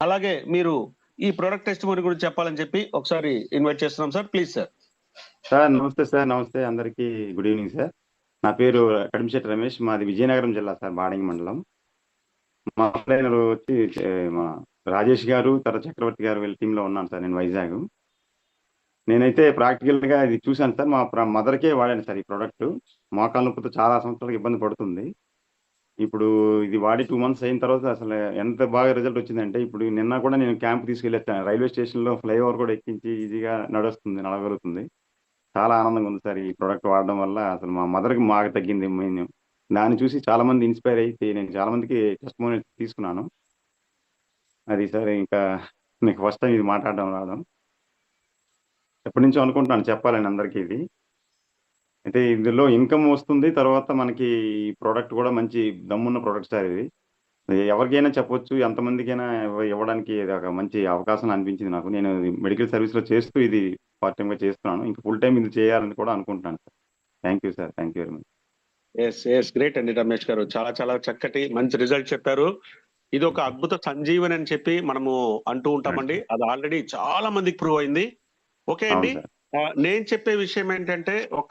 అలాగే మీరు ఈ ప్రొడక్ట్ టెస్టిమోనీ గురించి చెప్పాలని చెప్పి ఒకసారి ఇన్వైట్ చేస్తున్నాం సార్. Please sir. సార్ నమస్తే సార్. నమస్తే అందరికీ. Good evening sir. నా పేరు కడిమిశెట్టి రమేష్. మాది విజయనగరం జిల్లా సార్, బాడంగి మండలం. మా ట్రైనర్ వచ్చి మా రాజేష్ గారు, తర్వాత చక్రవర్తి గారు వీళ్ళ టీంలో ఉన్నాను సార్. నేను వైజాగ్. నేనైతే ప్రాక్టికల్గా ఇది చూశాను సార్. మా మదర్కే వాడాను సార్ ఈ ప్రోడక్ట్. మోకాళ్ళ నొప్పితో చాలా సంవత్సరాలకు ఇబ్బంది పడుతుంది. ఇప్పుడు ఇది వాడి 2 months అయిన తర్వాత అసలు ఎంత బాగా రిజల్ట్ వచ్చిందంటే, ఇప్పుడు నిన్న కూడా నేను క్యాంప్ తీసుకెళ్ళొచ్చాను. రైల్వే స్టేషన్లో ఫ్లైఓవర్ కూడా ఎక్కించి ఈజీగా నడవగలుగుతుంది. చాలా ఆనందంగా ఉంది సార్ ఈ ప్రోడక్ట్ వాడడం వల్ల. అసలు మా మదర్కి బాగా తగ్గింది మెయిన్. దాన్ని చూసి చాలా మంది ఇన్స్పైర్ అయితే నేను చాలా మందికి టెస్టిమోనీ తీసుకున్నాను. అది సార్. ఇంకా మీకు ఫస్ట్ టైం ఇది మాట్లాడడం రావడం. ఎప్పటి నుంచో అనుకుంటున్నాను చెప్పాలని అందరికీ ఇది. అయితే ఇందులో ఇన్కమ్ వస్తుంది. తర్వాత మనకి ఈ ప్రోడక్ట్ కూడా మంచి దమ్మున్న ప్రోడక్ట్ సార్ ఇది. ఎవరికైనా చెప్పొచ్చు, ఎంతమందికైనా ఇవ్వడానికి ఇది ఒక మంచి అవకాశం అనిపించింది నాకు. నేను మెడికల్ సర్వీస్లో చేస్తూ ఇది పార్ట్ టైంగా చేస్తున్నాను. ఇంకా ఫుల్ టైం ఇది చేయాలని కూడా అనుకుంటున్నాను sir. Thank you sir. Thank you very much. Great అండి రమేష్ గారు. చాలా చాలా చక్కటి మంచి రిజల్ట్ చెప్పారు. ఇది ఒక అద్భుత సంజీవని అని చెప్పి మనము అంటూ ఉంటామండి. అది ఆల్రెడీ చాలా మందికి ప్రూవ్ అయింది. ఓకే అండి. నేను చెప్పే విషయం ఏంటంటే, ఒక్క